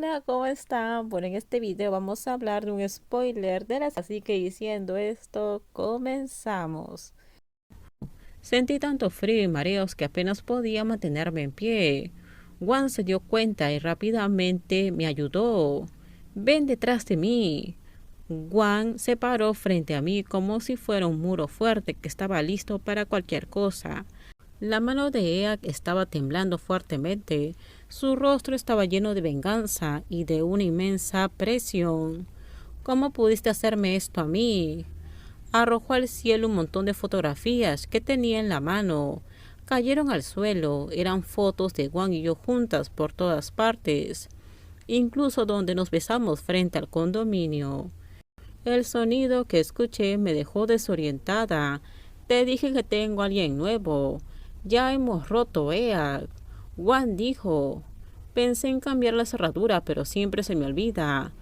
Hola, ¿cómo están? Bueno, en este video vamos a hablar de un spoiler de las... Así que diciendo esto, comenzamos. Sentí tanto frío y mareos que apenas podía mantenerme en pie. Juan se dio cuenta y rápidamente me ayudó. Ven detrás de mí. Juan se paró frente a mí como si fuera un muro fuerte que estaba listo para cualquier cosa. La mano de Eak estaba temblando fuertemente. Su rostro estaba lleno de venganza y de una inmensa presión. ¿Cómo pudiste hacerme esto a mí? Arrojó al cielo un montón de fotografías que tenía en la mano. Cayeron al suelo. Eran fotos de Juan y yo juntas por todas partes, incluso donde nos besamos frente al condominio. El sonido que escuché me dejó desorientada. Te dije que tengo a alguien nuevo. Ya hemos roto, Eak. Juan dijo. Pensé en cambiar la cerradura, pero siempre se me olvida.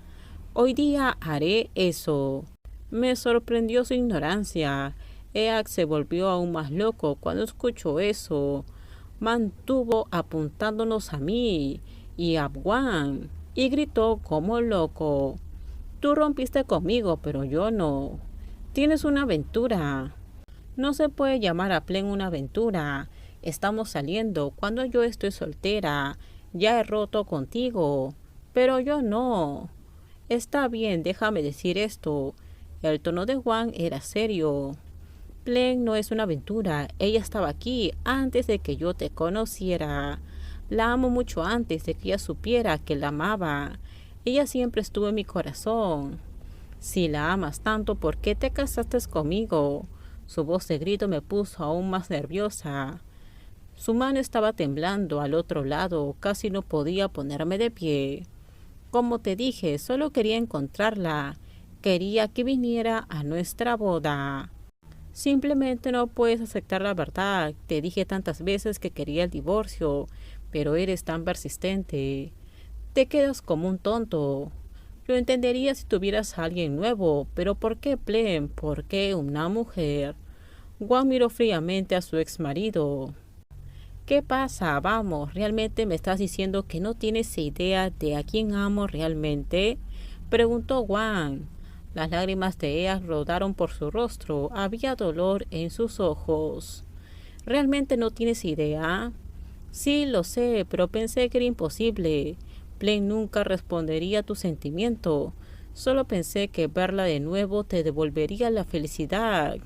Hoy día haré eso. Me sorprendió su ignorancia. Eak se volvió aún más loco cuando escuchó eso. Mantuvo apuntándonos a mí y a Juan y gritó como loco. Tú rompiste conmigo, pero yo no. Tienes una aventura. No se puede llamar a Plen una aventura. Estamos saliendo cuando yo estoy soltera. Ya he roto contigo, pero yo no. Está bien, déjame decir esto. El tono de Juan era serio. Plen no es una aventura. Ella estaba aquí antes de que yo te conociera. La amo mucho antes de que ella supiera que la amaba. Ella siempre estuvo en mi corazón. Si la amas tanto, ¿por qué te casaste conmigo? Su voz de grito me puso aún más nerviosa. Su mano estaba temblando al otro lado, casi no podía ponerme de pie. Como te dije, solo quería encontrarla. Quería que viniera a nuestra boda. Simplemente no puedes aceptar la verdad. Te dije tantas veces que quería el divorcio, pero eres tan persistente. Te quedas como un tonto. Lo entendería si tuvieras a alguien nuevo, pero ¿por qué Plen? ¿Por qué una mujer? Juan miró fríamente a su ex marido. ¿Qué pasa? Vamos, ¿realmente me estás diciendo que no tienes idea de a quién amo realmente? Preguntó Juan. Las lágrimas de ella rodaron por su rostro. Había dolor en sus ojos. ¿Realmente no tienes idea? Sí, lo sé, pero pensé que era imposible. Plen nunca respondería a tu sentimiento. Solo pensé que verla de nuevo te devolvería la felicidad.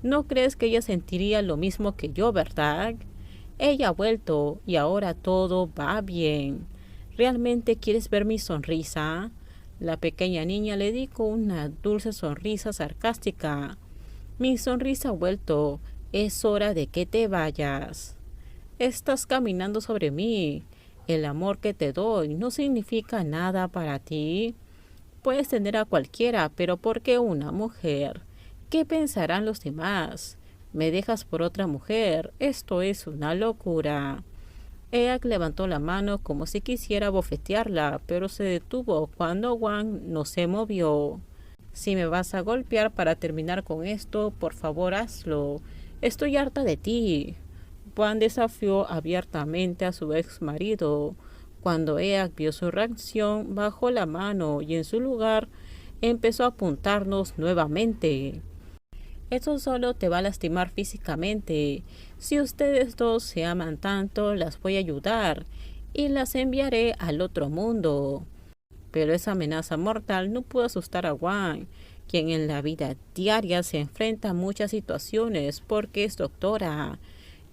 ¿No crees que ella sentiría lo mismo que yo, verdad? Ella ha vuelto y ahora todo va bien. ¿Realmente quieres ver mi sonrisa? La pequeña niña le dijo una dulce sonrisa sarcástica. Mi sonrisa ha vuelto. Es hora de que te vayas. Estás caminando sobre mí. El amor que te doy no significa nada para ti. Puedes tener a cualquiera, pero ¿por qué una mujer? ¿Qué pensarán los demás? Me dejas por otra mujer. Esto es una locura. Eak levantó la mano como si quisiera bofetearla, pero se detuvo cuando Juan no se movió. Si me vas a golpear para terminar con esto, por favor hazlo. Estoy harta de ti. Juan desafió abiertamente a su ex marido. Cuando Eak vio su reacción, bajó la mano y en su lugar empezó a apuntarnos nuevamente. Eso solo te va a lastimar físicamente. Si ustedes dos se aman tanto, las voy a ayudar y las enviaré al otro mundo. Pero esa amenaza mortal no pudo asustar a Juan, quien en la vida diaria se enfrenta a muchas situaciones porque es doctora.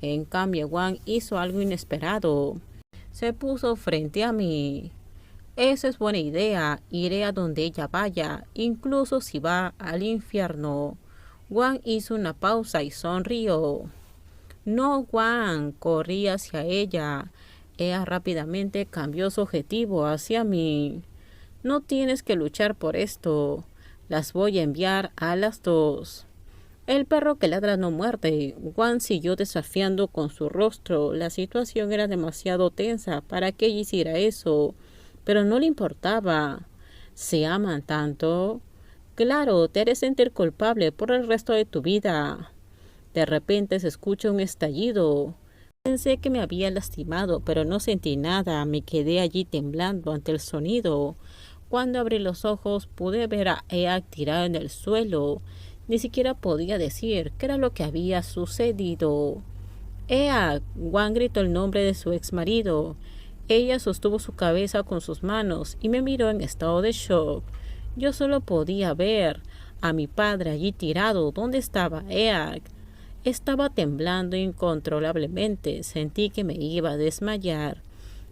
En cambio, Juan hizo algo inesperado. Se puso frente a mí. Esa es buena idea. Iré a donde ella vaya, incluso si va al infierno. Juan hizo una pausa y sonrió. No, Juan, corrí hacia ella. Ella rápidamente cambió su objetivo hacia mí. No tienes que luchar por esto. Las voy a enviar a las dos. El perro que ladra no muerde. Juan siguió desafiando con su rostro. La situación era demasiado tensa para que ella hiciera eso, pero no le importaba. ¿Se aman tanto? Claro, te haré sentir culpable por el resto de tu vida. De repente se escucha un estallido. Pensé que me había lastimado, pero no sentí nada. Me quedé allí temblando ante el sonido. Cuando abrí los ojos pude ver a Eak tirado en el suelo. Ni siquiera podía decir qué era lo que había sucedido. Eak, Juan gritó el nombre de su ex marido. Ella sostuvo su cabeza con sus manos y me miró en estado de shock. Yo solo podía ver a mi padre allí tirado. ¿Dónde estaba Eak? Estaba temblando incontrolablemente. Sentí que me iba a desmayar,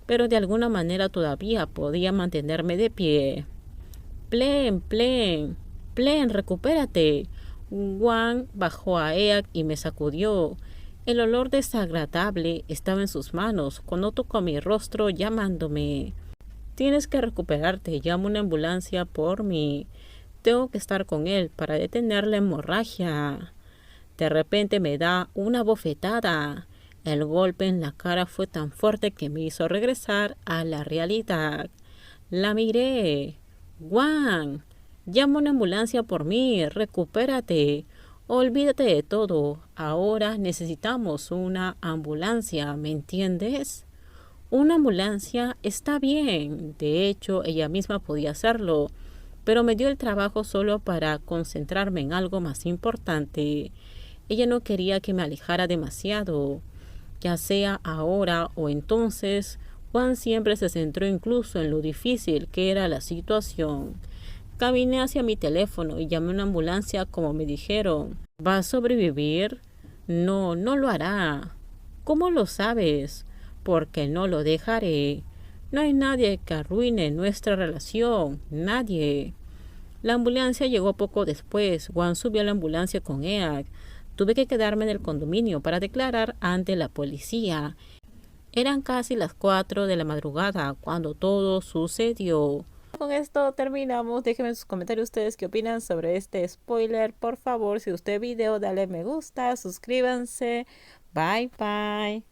pero de alguna manera todavía podía mantenerme de pie. Plen, recupérate. Juan bajó a Eak y me sacudió. El olor desagradable estaba en sus manos cuando tocó mi rostro llamándome. Tienes que recuperarte, llama una ambulancia por mí. Tengo que estar con él para detener la hemorragia. De repente me da una bofetada. El golpe en la cara fue tan fuerte que me hizo regresar a la realidad. La miré. Juan, llama una ambulancia por mí, recupérate. Olvídate de todo. Ahora necesitamos una ambulancia, ¿me entiendes? Una ambulancia está bien. De hecho, ella misma podía hacerlo, pero me dio el trabajo solo para concentrarme en algo más importante. Ella no quería que me alejara demasiado, ya sea ahora o entonces. Juan siempre se centró incluso en lo difícil que era la situación. Caminé hacia mi teléfono y llamé a una ambulancia como me dijeron. ¿Va a sobrevivir? No, no lo hará. ¿Cómo lo sabes? Porque no lo dejaré. No hay nadie que arruine nuestra relación. Nadie. La ambulancia llegó poco después. Juan subió a la ambulancia con Eak. Tuve que quedarme en el condominio para declarar ante la policía. Eran casi las 4 de la madrugada cuando todo sucedió. Con esto terminamos. Déjenme en sus comentarios ustedes qué opinan sobre este spoiler. Por favor, si usted video, dale me gusta, suscríbanse. Bye bye.